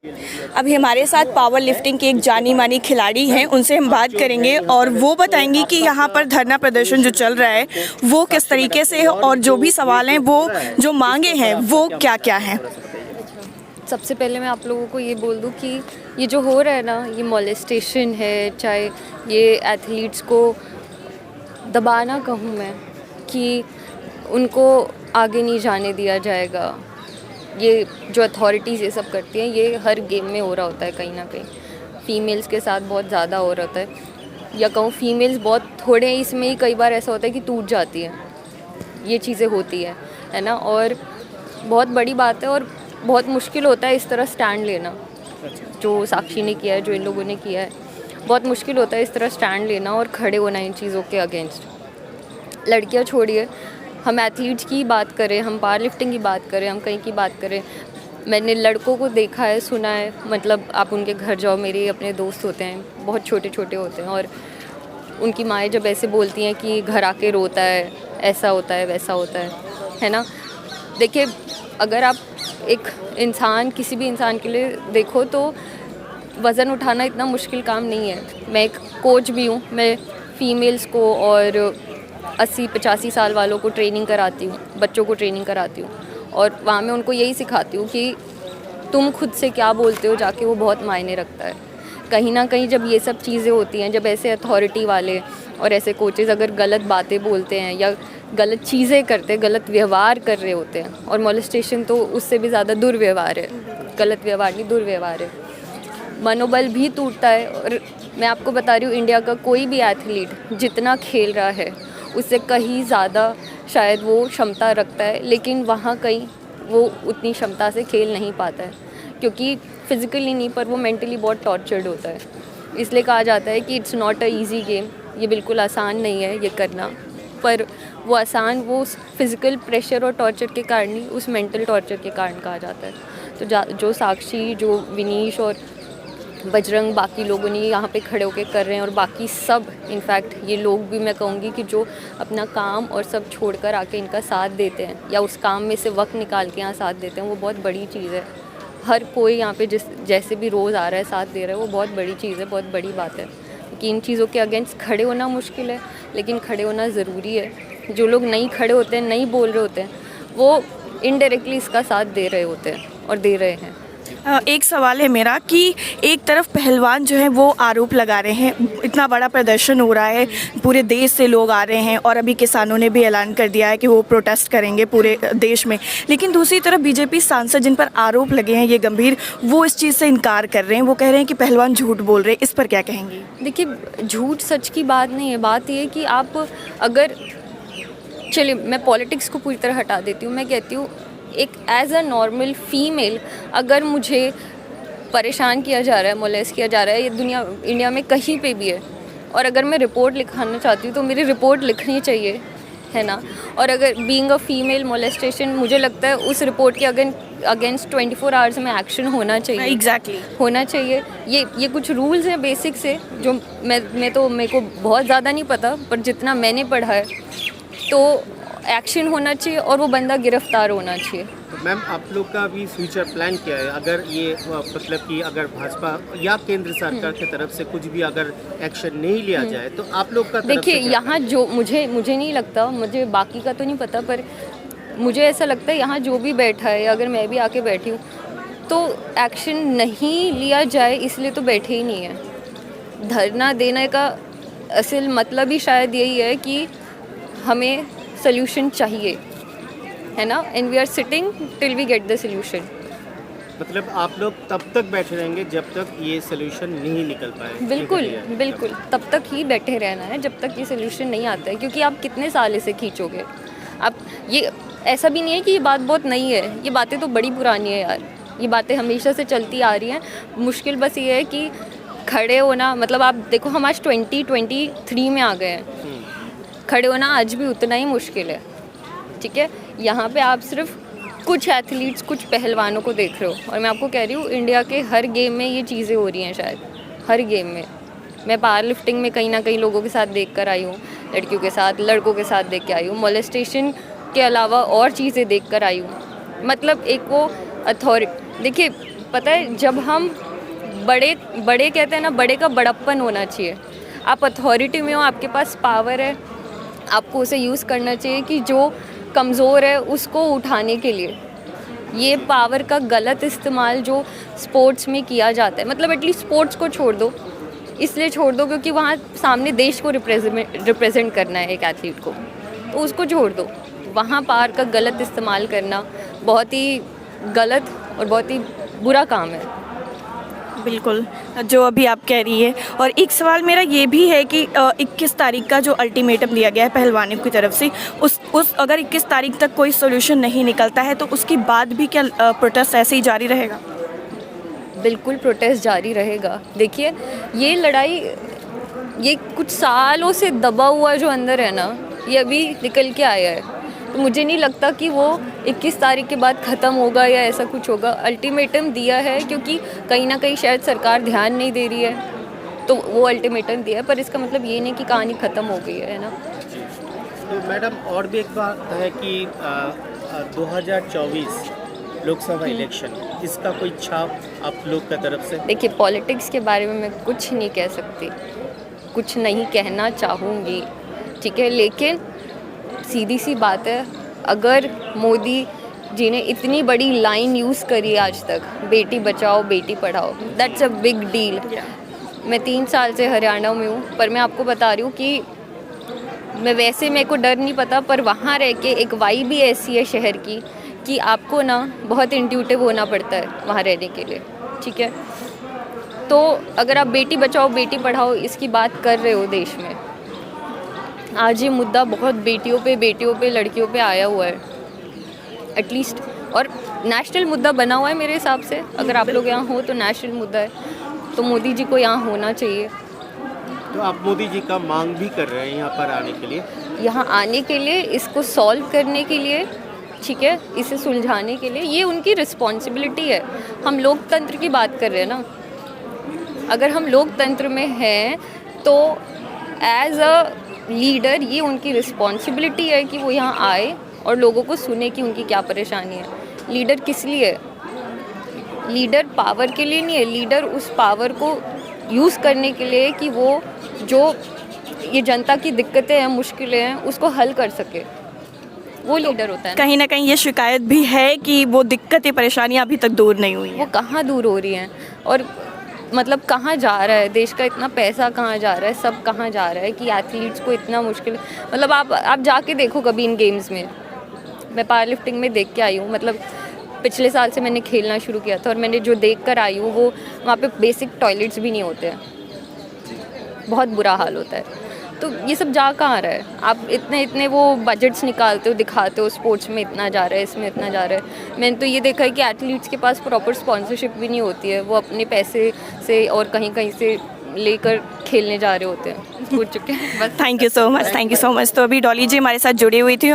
अभी हमारे साथ पावर लिफ्टिंग की एक जानी मानी खिलाड़ी हैं, उनसे हम बात करेंगे और वो बताएंगी कि यहाँ पर धरना प्रदर्शन जो चल रहा है वो किस तरीके से है और जो भी सवाल हैं वो जो मांगे हैं वो क्या क्या हैं। सबसे पहले मैं आप लोगों को ये बोल दूं कि ये जो हो रहा है ना, ये मॉलेस्टेशन है, चाहे ये एथलीट्स को दबाना कहूँ मैं कि उनको आगे नहीं जाने दिया जाएगा। ये जो अथॉरिटीज़ ये सब करती हैं, ये हर गेम में हो रहा होता है कहीं ना कहीं। फ़ीमेल्स के साथ बहुत ज़्यादा हो रहा होता है, या कहूँ फीमेल्स बहुत थोड़े हैं इसमें ही, कई बार ऐसा होता है कि टूट जाती है। ये चीज़ें होती है ना, और बहुत बड़ी बात है और बहुत मुश्किल होता है इस तरह स्टैंड लेना। जो साक्षी ने किया है, जो इन लोगों ने किया है, बहुत मुश्किल होता है इस तरह स्टैंड लेना और खड़े होना इन चीज़ों के अगेंस्ट। लड़कियां छोड़िए, हम एथलीट्स की बात करें, हम पावर लिफ्टिंग की बात करें, हम कहीं की बात करें, मैंने लड़कों को देखा है, सुना है। मतलब आप उनके घर जाओ, मेरे अपने दोस्त होते हैं, बहुत छोटे छोटे होते हैं, और उनकी माएँ जब ऐसे बोलती हैं कि घर आके रोता है, ऐसा होता है वैसा होता है ना। देखिए, अगर आप एक इंसान, किसी भी इंसान के लिए देखो तो वज़न उठाना इतना मुश्किल काम नहीं है। मैं एक कोच भी हूँ, मैं फ़ीमेल्स को और 80-85 साल वालों को ट्रेनिंग कराती हूँ, बच्चों को ट्रेनिंग कराती हूँ, और वहाँ मैं उनको यही सिखाती हूँ कि तुम खुद से क्या बोलते हो जाके, वो बहुत मायने रखता है। कहीं ना कहीं जब ये सब चीज़ें होती हैं, जब ऐसे अथॉरिटी वाले और ऐसे कोचेज़ अगर गलत बातें बोलते हैं या गलत चीज़ें करते, गलत व्यवहार कर रहे होते हैं, और मॉलेस्टेशन तो उससे भी ज़्यादा दुर्व्यवहार है, गलत व्यवहार नहीं, दुर्व्यवहार है, मनोबल भी टूटता है। और मैं आपको बता रही हूँ, इंडिया का कोई भी एथलीट जितना खेल रहा है उससे कहीं ज़्यादा शायद वो क्षमता रखता है, लेकिन वहाँ कहीं वो उतनी क्षमता से खेल नहीं पाता है, क्योंकि फिज़िकली नहीं पर वो मेंटली बहुत टॉर्चर्ड होता है। इसलिए कहा जाता है कि it's not a easy game, ये बिल्कुल आसान नहीं है ये करना, पर वो आसान वो उस फिज़िकल प्रेशर और टॉर्चर के कारण नहीं, उस मेंटल टॉर्चर के कारण कहा जाता है। तो जो साक्षी, जो विनीश और बजरंग, बाकी लोगों ने यहाँ पे खड़े होकर कर रहे हैं, और बाकी सब, इनफैक्ट ये लोग भी मैं कहूँगी कि जो अपना काम और सब छोड़कर आके इनका साथ देते हैं, या उस काम में से वक्त निकाल के यहाँ साथ देते हैं, वो बहुत बड़ी चीज़ है। हर कोई यहाँ पे जैसे भी रोज़ आ रहा है, साथ दे रहा है, वो बहुत बड़ी चीज़ है, बहुत बड़ी बात है। कि इन चीज़ों के अगेंस्ट खड़े होना मुश्किल है, लेकिन खड़े होना ज़रूरी है। जो लोग नहीं खड़े होते हैं, नहीं बोल रहे होते हैं, वो इनडायरेक्टली इसका साथ दे रहे होते हैं और दे रहे हैं। एक सवाल है मेरा कि एक तरफ पहलवान जो है वो आरोप लगा रहे हैं, इतना बड़ा प्रदर्शन हो रहा है, पूरे देश से लोग आ रहे हैं, और अभी किसानों ने भी ऐलान कर दिया है कि वो प्रोटेस्ट करेंगे पूरे देश में, लेकिन दूसरी तरफ बीजेपी सांसद जिन पर आरोप लगे हैं ये गंभीर, वो इस चीज़ से इनकार कर रहे हैं, वो कह रहे हैं कि पहलवान झूठ बोल रहे हैं। इस पर क्या कहेंगी? देखिए, झूठ सच की बात नहीं है। बात ये है कि आप अगर, चलिए मैं पॉलिटिक्स को पूरी तरह हटा देती हूँ, मैं कहती हूँ एक एज अ नॉर्मल फीमेल अगर मुझे परेशान किया जा रहा है, मोलेस्ट किया जा रहा है, ये दुनिया, इंडिया में कहीं पे भी है, और अगर मैं रिपोर्ट लिखाना चाहती हूँ तो मेरी रिपोर्ट लिखनी चाहिए, है ना। और अगर बीइंग अ फीमेल मोलेस्टेशन, मुझे लगता है उस रिपोर्ट के अगेंस्ट 24 आवर्स में एक्शन होना चाहिए। एग्जैक्टली होना चाहिए। ये कुछ रूल्स हैं बेसिक से, जो मेरे को बहुत ज़्यादा नहीं पता, पर जितना मैंने पढ़ा है तो एक्शन होना चाहिए और वो बंदा गिरफ्तार होना चाहिए। तो मैम, आप लोग का भी फ्यूचर प्लान क्या है? अगर ये मतलब कि अगर भाजपा या केंद्र सरकार की तरफ से कुछ भी अगर एक्शन नहीं लिया जाए तो आप लोग का तरफ देखिए, से यहाँ जो मुझे नहीं लगता, मुझे बाकी का तो नहीं पता, पर मुझे ऐसा लगता है यहाँ जो भी बैठा है, अगर मैं भी आके बैठी हूँ तो एक्शन नहीं लिया जाए इसलिए तो बैठे ही नहीं है। धरना देने का असल मतलब ही शायद यही है कि हमें सोल्यूशन चाहिए, है ना, and we are sitting till we get the solution. मतलब आप लोग तब तक बैठे रहेंगे जब तक ये सोल्यूशन नहीं निकल पाए? बिल्कुल बिल्कुल, तब तक ही बैठे रहना है जब तक ये सोल्यूशन नहीं आता है, क्योंकि आप कितने साल इसे खींचोगे। आप ये, ऐसा भी नहीं है कि ये बात बहुत नई है, ये बातें तो बड़ी पुरानी है यार, ये बातें हमेशा से चलती आ रही हैं। मुश्किल बस ये है कि खड़े होना, मतलब आप देखो हम आज 2023 में आ गए हैं, खड़े होना आज भी उतना ही मुश्किल है, ठीक है। यहाँ पे आप सिर्फ कुछ एथलीट्स, कुछ पहलवानों को देख रहे हो, और मैं आपको कह रही हूँ इंडिया के हर गेम में ये चीज़ें हो रही हैं, शायद हर गेम में। मैं पावर लिफ्टिंग में कहीं ना कहीं लोगों के साथ देख कर आई हूँ, लड़कियों के साथ, लड़कों के साथ देख के आई हूँ, मोलेस्टेशन के अलावा और चीज़ें देख कर आई हूँ। मतलब एक वो अथॉरिटी, देखिए पता है जब हम बड़े बड़े कहते हैं ना, बड़े का बड़प्पन होना चाहिए। आप अथॉरिटी में हो, आपके पास पावर है, आपको उसे यूज़ करना चाहिए कि जो कमज़ोर है उसको उठाने के लिए। ये पावर का गलत इस्तेमाल जो स्पोर्ट्स में किया जाता है, मतलब एटलीस्ट स्पोर्ट्स को छोड़ दो, इसलिए छोड़ दो क्योंकि वहाँ सामने देश को रिप्रेजेंट करना है एक एथलीट को, तो उसको छोड़ दो। वहाँ पावर का गलत इस्तेमाल करना बहुत ही गलत और बहुत ही बुरा काम है। बिल्कुल, जो अभी आप कह रही है। और एक सवाल मेरा ये भी है कि 21 तारीख का जो अल्टीमेटम दिया गया है पहलवानों की तरफ से, उस अगर 21 तारीख तक कोई सोल्यूशन नहीं निकलता है तो उसके बाद भी क्या प्रोटेस्ट ऐसे ही जारी रहेगा? बिल्कुल प्रोटेस्ट जारी रहेगा। देखिए ये लड़ाई, ये कुछ सालों से दबा हुआ जो अंदर है ना, ये अभी निकल के आया है। तो मुझे नहीं लगता कि वो 21 तारीख के बाद ख़त्म होगा या ऐसा कुछ होगा। अल्टीमेटम दिया है क्योंकि कहीं ना कहीं शायद सरकार ध्यान नहीं दे रही है, तो वो अल्टीमेटम दिया है, पर इसका मतलब ये नहीं कि कहानी ख़त्म हो गई है ना। तो मैडम और भी एक बात है कि 2024 लोकसभा इलेक्शन, इसका कोई छाप आप लोग का तरफ से? देखिए पॉलिटिक्स के बारे में मैं कुछ नहीं कह सकती, कुछ नहीं कहना चाहूँगी, ठीक है, लेकिन सीधी सी बात है, अगर मोदी जी ने इतनी बड़ी लाइन यूज़ करी आज तक, Beti Bachao Beti Padhao, that's a big deal. मैं 3 साल से हरियाणा में हूँ, पर मैं आपको बता रही हूँ कि मैं वैसे, मेरे को डर नहीं पता, पर वहाँ रह के एक वाइब भी ऐसी है शहर की कि आपको ना बहुत इंट्यूटिव होना पड़ता है वहाँ रहने के लिए, ठीक है। तो अगर आप बेटी बचाओ बेटी पढ़ाओ इसकी बात कर रहे हो देश में, आज ये मुद्दा बहुत बेटियों पे लड़कियों पे आया हुआ है एटलीस्ट, और नेशनल मुद्दा बना हुआ है मेरे हिसाब से। अगर आप लोग यहाँ हो तो नेशनल मुद्दा है, तो मोदी जी को यहाँ होना चाहिए। तो आप मोदी जी का मांग भी कर रहे हैं यहाँ पर आने के लिए? यहाँ आने के लिए, इसको सॉल्व करने के लिए, ठीक है, इसे सुलझाने के लिए, ये उनकी रिस्पॉन्सिबिलिटी है। हम लोकतंत्र की बात कर रहे हैं ना, अगर हम लोकतंत्र में हैं तो एज अ लीडर ये उनकी रिस्पॉन्सिबिलिटी है कि वो यहाँ आए और लोगों को सुने कि उनकी क्या परेशानी है। लीडर किस लिए है? लीडर पावर के लिए नहीं है, लीडर उस पावर को यूज़ करने के लिए कि वो जो ये जनता की दिक्कतें हैं, मुश्किलें हैं, उसको हल कर सके, वो लीडर होता है। कहीं ना कहीं ये शिकायत भी है कि वो दिक्कतें परेशानियां अभी तक दूर नहीं हुई वो हैं। कहाँ दूर हो रही हैं, और मतलब कहाँ जा रहा है देश का इतना पैसा, कहाँ जा रहा है, सब कहाँ जा रहा है कि एथलीट्स को इतना मुश्किल, मतलब आप जाके देखो कभी इन गेम्स में। मैं पावर लिफ्टिंग में देख के आई हूँ, मतलब पिछले साल से मैंने खेलना शुरू किया था, और मैंने जो देख कर आई हूँ वो वहाँ पे बेसिक टॉयलेट्स भी नहीं होते हैं, बहुत बुरा हाल होता है। तो ये सब जा कहाँ रहा है? आप इतने वो बजट्स निकालते हो, दिखाते हो स्पोर्ट्स में इतना जा रहा है, इसमें इतना जा रहा है। मैंने तो ये देखा है कि एथलीट्स के पास प्रॉपर स्पॉन्सरशिप भी नहीं होती है, वो अपने पैसे से और कहीं से लेकर खेलने जा रहे होते हैं, हो चुके हैं बस। Thank you so much, thank you so much. तो अभी डॉली जी हमारे साथ जुड़ी हुई थी।